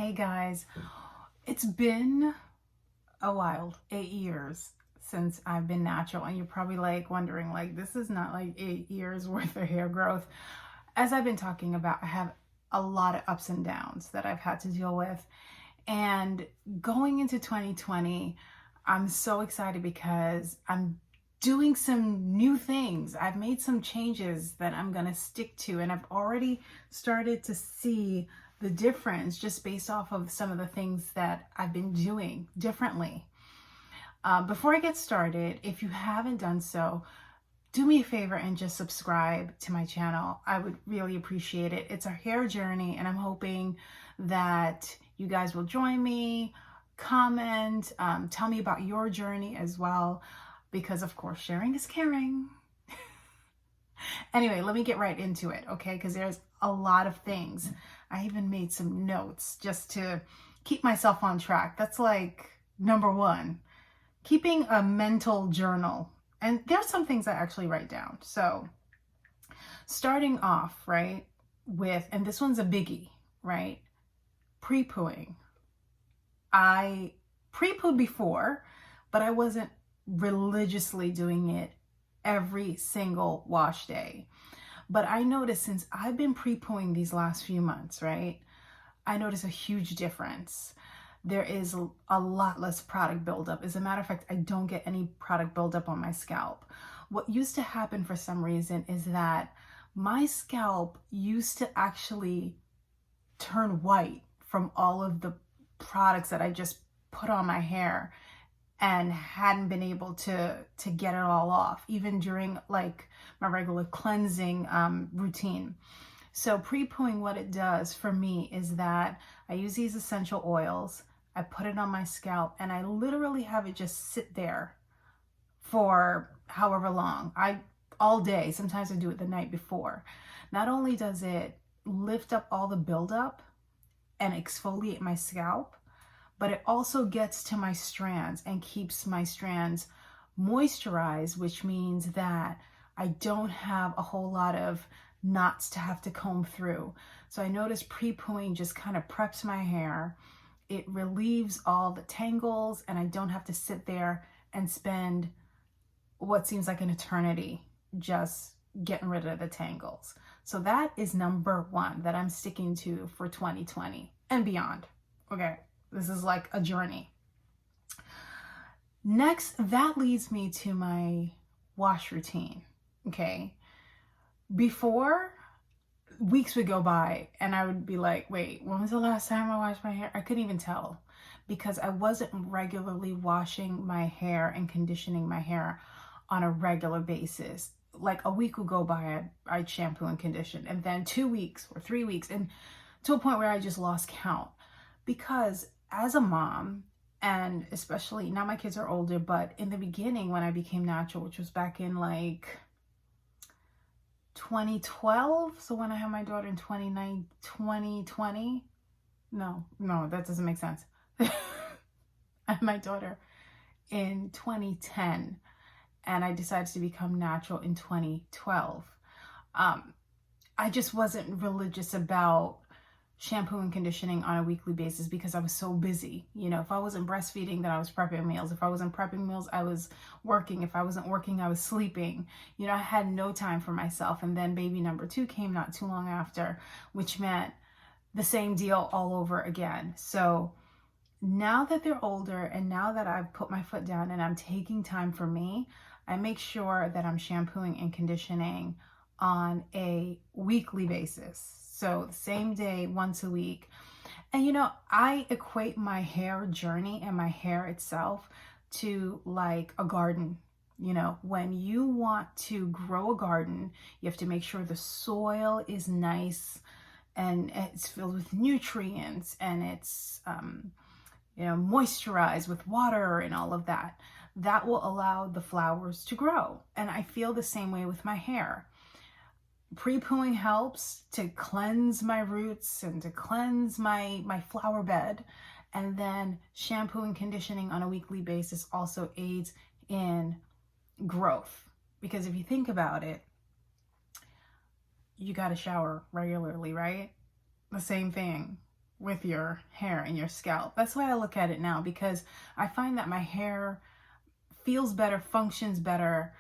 Hey guys, it's been a while, 8 years since I've been natural, and you're probably like wondering, like, this is not like 8 years worth of hair growth. As I've been talking about, I have a lot of ups and downs that I've had to deal with, and going into 2020, I'm so excited because I'm doing some new things. I've made some changes that I'm going to stick to, and I've already started to see the difference just based off of some of the things that I've been doing differently. Before I get started, if you haven't done so, do me a favor and just subscribe to my channel. I would really appreciate it. It's a hair journey, and I'm hoping that you guys will join me, comment, tell me about your journey as well, because of course, sharing is caring. Anyway, let me get right into it, okay? Because there's a lot of things. I even made some notes just to keep myself on track. That's like number one, keeping a mental journal. And there's some things I actually write down. So starting off, right, with, and this one's a biggie, right? Pre-pooing. I pre-pooed before, but I wasn't religiously doing it every single wash day. But I noticed since I've been pre-pooing these last few months, right, I noticed a huge difference. There is a lot less product buildup. As a matter of fact, I don't get any product buildup on my scalp. What used to happen for some reason is that my scalp used to actually turn white from all of the products that I just put on my hair and hadn't been able to get it all off, even during like my regular cleansing routine. So pre-pooing, what it does for me is that I use these essential oils, I put it on my scalp, and I literally have it just sit there for however long. All day, sometimes I do it the night before. Not only does it lift up all the buildup and exfoliate my scalp, but it also gets to my strands and keeps my strands moisturized, which means that I don't have a whole lot of knots to have to comb through. So I notice pre-pooing just kind of preps my hair. It relieves all the tangles, and I don't have to sit there and spend what seems like an eternity just getting rid of the tangles. So that is number one that I'm sticking to for 2020 and beyond. Okay. This is like a journey. Next, that leads me to my wash routine, okay? Before, weeks would go by and I would be like, wait, when was the last time I washed my hair? I couldn't even tell because I wasn't regularly washing my hair and conditioning my hair on a regular basis. Like a week would go by, I'd shampoo and condition, and then 2 weeks or 3 weeks, and to a point where I just lost count. Because as a mom, and especially now my kids are older, but in the beginning when I became natural, which was back in like 2012, so when I had my daughter in 2020, no, that doesn't make sense. I had my daughter in 2010, and I decided to become natural in 2012. I just wasn't religious about shampoo and conditioning on a weekly basis because I was so busy. You know, if I wasn't breastfeeding, then I was prepping meals. If I wasn't prepping meals, I was working. If I wasn't working, I was sleeping. You know, I had no time for myself. And then baby number 2 came not too long after, which meant the same deal all over again. So now that they're older, and now that I've put my foot down and I'm taking time for me, I make sure that I'm shampooing and conditioning on a weekly basis. So the same day, once a week. And you know, I equate my hair journey and my hair itself to like a garden. You know, when you want to grow a garden, you have to make sure the soil is nice and it's filled with nutrients, and it's moisturized with water and all of that. That will allow the flowers to grow. And I feel the same way with my hair. Pre-pooing helps to cleanse my roots and to cleanse my flower bed. And then shampoo and conditioning on a weekly basis also aids in growth. Because if you think about it, you got to shower regularly, right? The same thing with your hair and your scalp. That's why I look at it now, because I find that my hair feels better, functions better.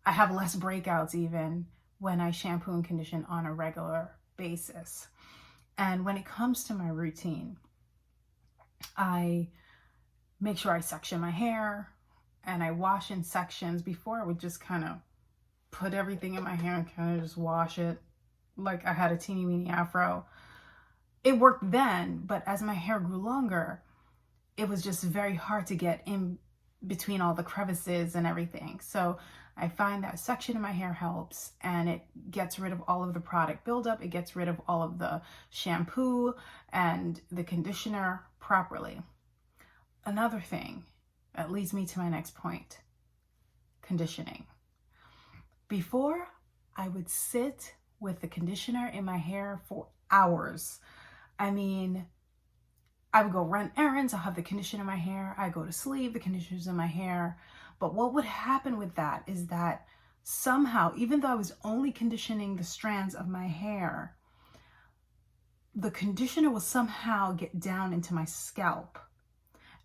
I have less breakouts even when I shampoo and condition on a regular basis. And when it comes to my routine, I make sure I section my hair and I wash in sections. Before, I would just kind of put everything in my hair and kind of just wash it like I had a teeny weeny afro. It worked then, but as my hair grew longer, it was just very hard to get in between all the crevices and everything. So I find that section in my hair helps, and it gets rid of all of the product buildup. It gets rid of all of the shampoo and the conditioner properly. Another thing that leads me to my next point, conditioning. Before, I would sit with the conditioner in my hair for hours. I mean, I would go run errands, I'll have the conditioner in my hair, I go to sleep, the conditioner's in my hair. But what would happen with that is that somehow, even though I was only conditioning the strands of my hair, the conditioner will somehow get down into my scalp.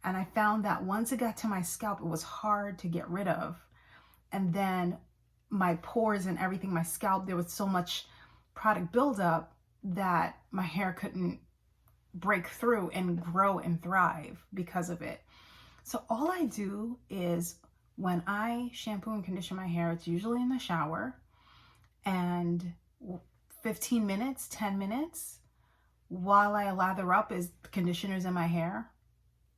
And I found that once it got to my scalp, it was hard to get rid of. And then my pores and everything, my scalp, there was so much product buildup that my hair couldn't break through and grow and thrive because of it. So all I do is when I shampoo and condition my hair, it's usually in the shower, and 15 minutes, 10 minutes while I lather up is the conditioners in my hair,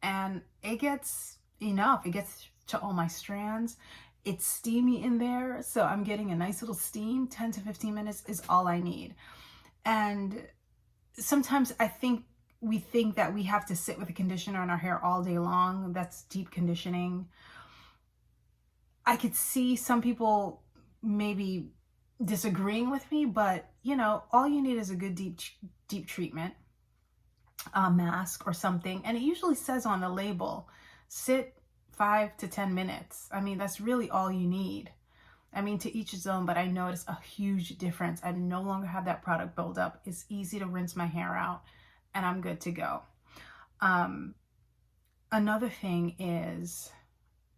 and it gets enough. It gets to all my strands. It's steamy in there, so I'm getting a nice little steam. 10 to 15 minutes is all I need. And sometimes we think that we have to sit with a conditioner on our hair all day long. That's deep conditioning. I could see some people maybe disagreeing with me, but you know, all you need is a good deep treatment, a mask or something. And it usually says on the label, sit 5 to 10 minutes. I mean, that's really all you need. I mean, to each his own, but I noticed a huge difference. I no longer have that product buildup. It's easy to rinse my hair out, and I'm good to go. Another thing is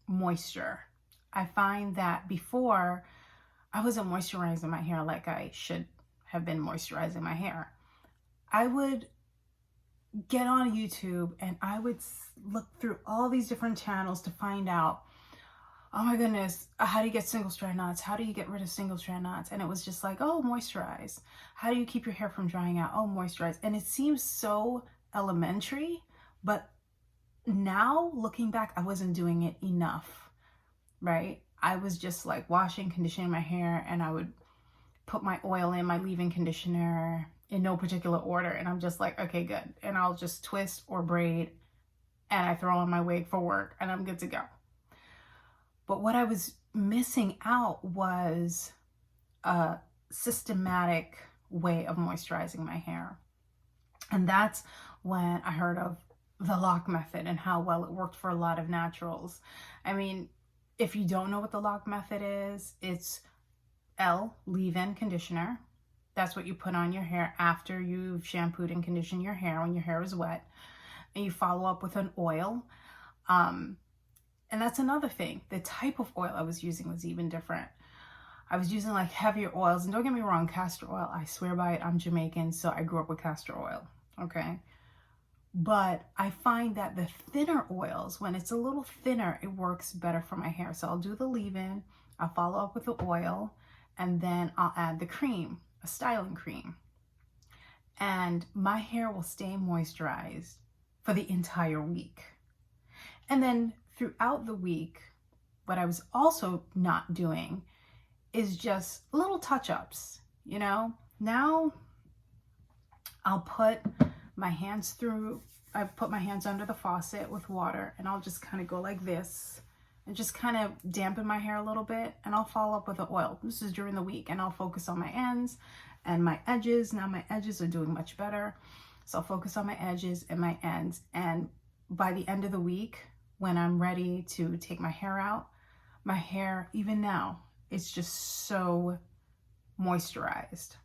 moisture. I find that before, I wasn't moisturizing my hair like I should have been moisturizing my hair. I would get on YouTube and I would look through all these different channels to find out, oh my goodness, how do you get single strand knots? How do you get rid of single strand knots? And it was just like, oh, moisturize. How do you keep your hair from drying out? Oh, moisturize. And it seems so elementary, but now looking back, I wasn't doing it enough, right? I was just like washing, conditioning my hair, and I would put my oil in, my leave-in conditioner in no particular order. And I'm just like, okay, good. And I'll just twist or braid, and I throw on my wig for work, and I'm good to go. But what I was missing out was a systematic way of moisturizing my hair. And that's when I heard of the lock method and how well it worked for a lot of naturals. I mean, if you don't know what the lock method is, it's L, leave-in conditioner. That's what you put on your hair after you've shampooed and conditioned your hair when your hair is wet. And you follow up with an oil. And that's another thing. The type of oil I was using was even different. I was using like heavier oils. And don't get me wrong, castor oil, I swear by it. I'm Jamaican, so I grew up with castor oil. Okay. But I find that the thinner oils, when it's a little thinner, it works better for my hair. So I'll do the leave-in, I'll follow up with the oil, and then I'll add the cream, a styling cream. And my hair will stay moisturized for the entire week. And then throughout the week, what I was also not doing is just little touch-ups, you know? Now I'll put my hands I put my hands under the faucet with water, and I'll just kind of go like this and just kind of dampen my hair a little bit, and I'll follow up with the oil. This is during the week, and I'll focus on my ends and my edges. Now my edges are doing much better. So I'll focus on my edges and my ends. And by the end of the week, when I'm ready to take my hair out, my hair, even now, it's just so moisturized.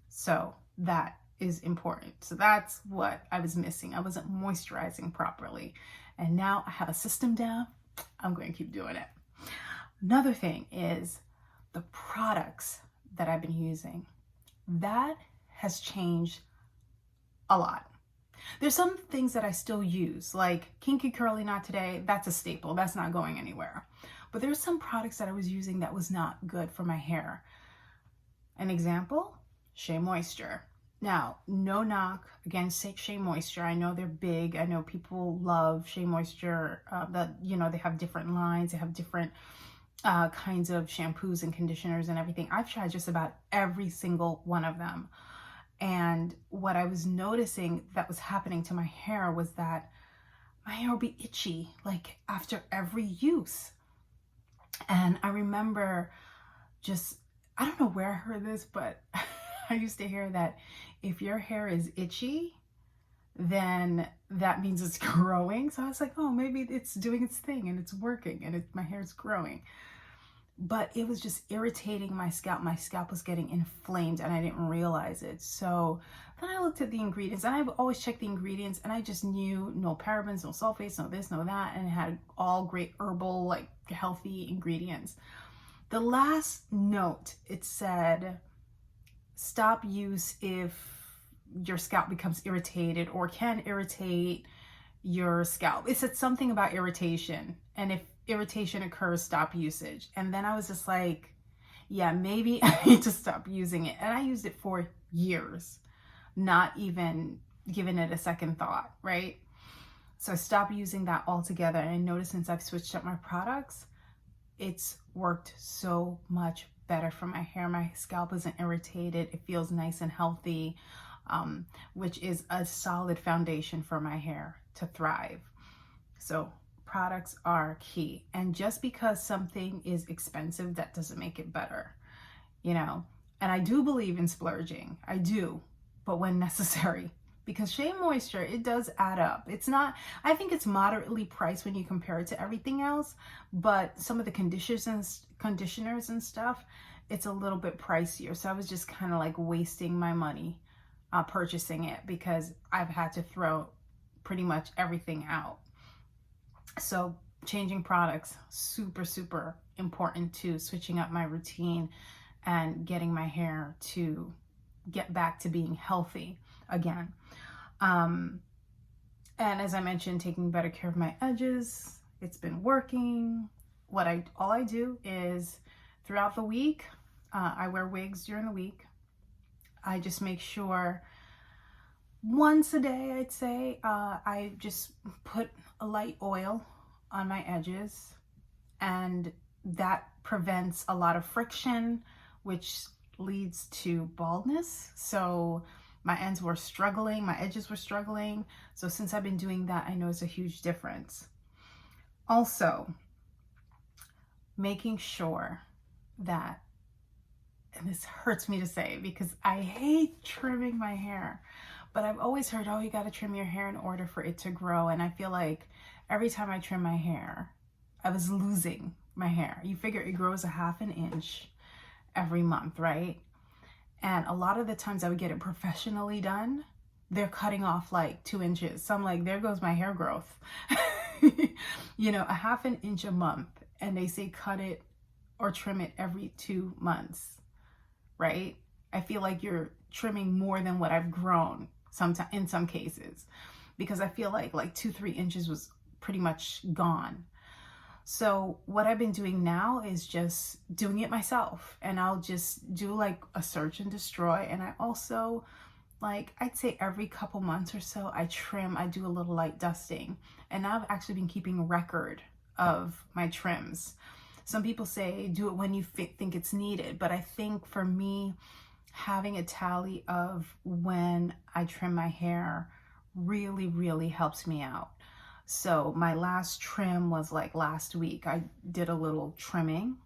So that is important. So that's what I was missing. I wasn't moisturizing properly. And now I have a system down. I'm going to keep doing it. Another thing is the products that I've been using. That has changed a lot. There's some things that I still use, like Kinky Curly Knot Today. That's a staple. That's not going anywhere. But there's some products that I was using that was not good for my hair. An example, Shea Moisture. Now, no knock against Shea Moisture. I know they're big. I know people love Shea Moisture. They have different lines. They have different kinds of shampoos and conditioners and everything. I've tried just about every single one of them. And what I was noticing that was happening to my hair was that my hair would be itchy, like after every use. And I remember I don't know where I heard this, but I used to hear that if your hair is itchy, then that means it's growing. So I was like, oh, maybe it's doing its thing and it's working and my hair's growing. But it was just irritating my scalp. My scalp was getting inflamed and I didn't realize it. So then I looked at the ingredients, and I've always checked the ingredients, and I just knew no parabens, no sulfates, no this, no that, and it had all great herbal, like healthy ingredients. The last note, it said, stop use if your scalp becomes irritated or can irritate your scalp. It said something about irritation, and if irritation occurs, stop usage. And then I was just like, yeah, maybe I need to stop using it. And I used it for years, not even giving it a second thought, right? So I stopped using that altogether. And I noticed since I've switched up my products, it's worked so much better for my hair. My scalp isn't irritated. It feels nice and healthy, which is a solid foundation for my hair to thrive. So products are key. And just because something is expensive, that doesn't make it better, And I do believe in splurging. I do, but when necessary. Because Shea Moisture, it does add up. It's not, I think it's moderately priced when you compare it to everything else, but some of the conditioners and stuff, it's a little bit pricier. So I was just kind of like wasting my money purchasing it, because I've had to throw pretty much everything out. So changing products, super, super important to switching up my routine and getting my hair to get back to being healthy again. And as I mentioned, taking better care of my edges. It's been working. All I do is throughout the week, I wear wigs during the week. I just make sure once a day, I'd say, I just put a light oil on my edges, and that prevents a lot of friction, which leads to baldness. So my ends were struggling, my edges were struggling. So since I've been doing that, I noticed a huge difference. Also, making sure that, and this hurts me to say because I hate trimming my hair, but I've always heard, oh, you got to trim your hair in order for it to grow. And I feel like every time I trim my hair, I was losing my hair. You figure it grows a half an inch every month, right? And a lot of the times I would get it professionally done, they're cutting off like 2 inches. So I'm like, there goes my hair growth. A half an inch a month. And they say cut it or trim it every 2 months, right? I feel like you're trimming more than what I've grown in some cases, because I feel like 2-3 inches was pretty much gone. So what I've been doing now is just doing it myself, and I'll just do like a search and destroy. And I also, I'd say every couple months or so, I do a little light dusting. And now I've actually been keeping record of my trims. Some people say do it when you think it's needed, but I think for me, having a tally of when I trim my hair really, really helps me out. So my last trim was last week. I did a little trimming,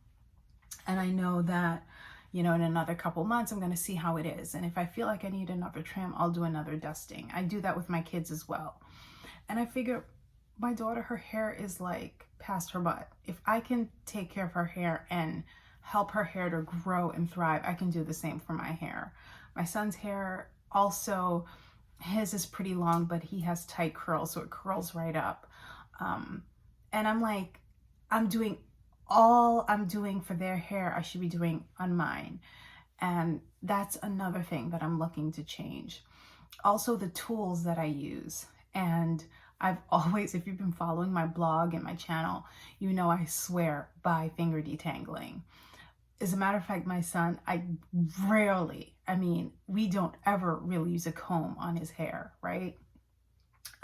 and I know that, in another couple months, I'm going to see how it is. And if I feel like I need another trim, I'll do another dusting. I do that with my kids as well. And I figure my daughter, her hair is past her butt. If I can take care of her hair and help her hair to grow and thrive, I can do the same for my hair. My son's hair also his is pretty long, but he has tight curls, so it curls right up. And I'm like, I'm doing all I'm doing for their hair, I should be doing on mine. And that's another thing that I'm looking to change. Also, the tools that I use. And I've always, if you've been following my blog and my channel, you know I swear by finger detangling. As a matter of fact, my son, we don't ever really use a comb on his hair, right?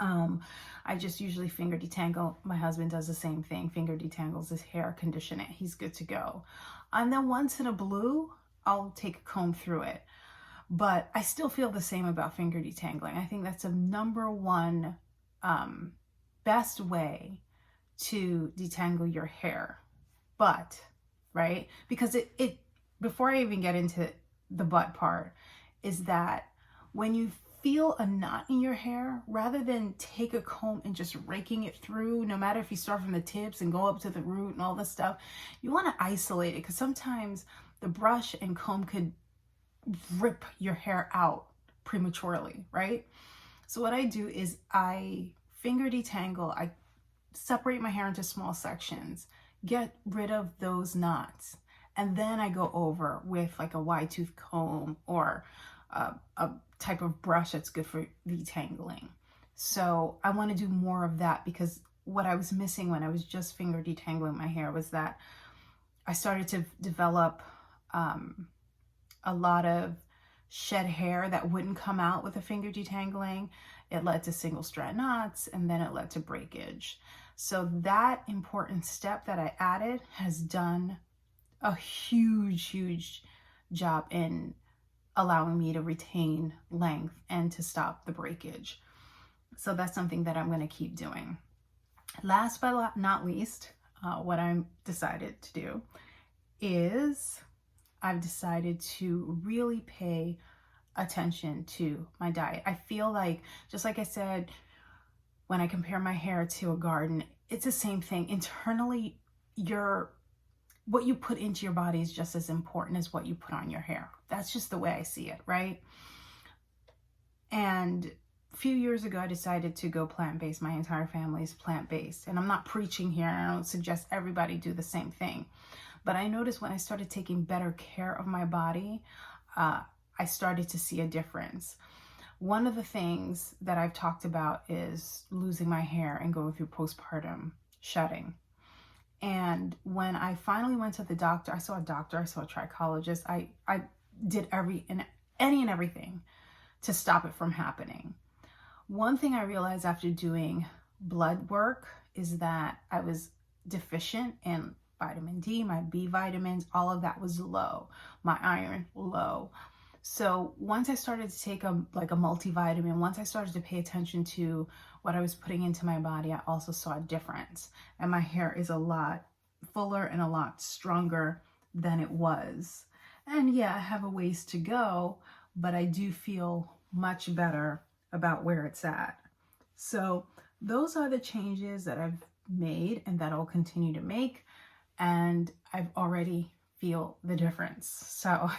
I just usually finger detangle. My husband does the same thing, finger detangles his hair, condition it, he's good to go. And then once in a blue, I'll take a comb through it. But I still feel the same about finger detangling. I think that's a number one best way to detangle your hair. But, right? Because it before I even get into the butt part, is that when you feel a knot in your hair, rather than take a comb and just raking it through, no matter if you start from the tips and go up to the root and all this stuff, you want to isolate it, because sometimes the brush and comb could rip your hair out prematurely, right? So what I do is I finger detangle, I separate my hair into small sections, get rid of those knots, and then I go over with like a wide tooth comb or a type of brush that's good for detangling. So I want to do more of that, because what I was missing when I was just finger detangling my hair was that I started to develop a lot of shed hair that wouldn't come out with a finger detangling. It led to single strand knots, and then it led to breakage. So that important step that I added has done a huge job in allowing me to retain length and to stop the breakage. So that's something that I'm going to keep doing. Last but not least, what I'm decided to do is I've decided to really pay attention to my diet. I feel like, just like I said, when I compare my hair to a garden, it's the same thing. Internally, what you put into your body is just as important as what you put on your hair. That's just the way I see it, right? And a few years ago, I decided to go plant-based. My entire family is plant-based. And I'm not preaching here, and I don't suggest everybody do the same thing. But I noticed when I started taking better care of my body, I started to see a difference. One of the things that I've talked about is losing my hair and going through postpartum shedding. And when I finally went to the doctor, I saw a doctor, I saw a trichologist. I did any and everything to stop it from happening. One thing I realized after doing blood work is that I was deficient in vitamin D, my B vitamins, all of that was low. My iron, low. So once I started to take a multivitamin, once I started to pay attention to what I was putting into my body, I also saw a difference. And my hair is a lot fuller and a lot stronger than it was. And yeah, I have a ways to go, but I do feel much better about where it's at. So those are the changes that I've made and that I'll continue to make. And I've already feel the difference. So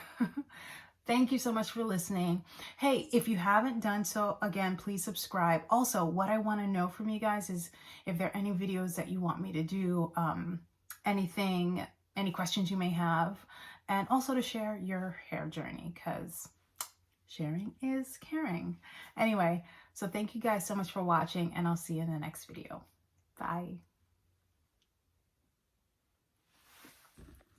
thank you so much for listening. Hey, if you haven't done so, again, please subscribe. Also, what I want to know from you guys is if there are any videos that you want me to do, any questions you may have, and also to share your hair journey, because sharing is caring. Anyway, so thank you guys so much for watching, and I'll see you in the next video. Bye.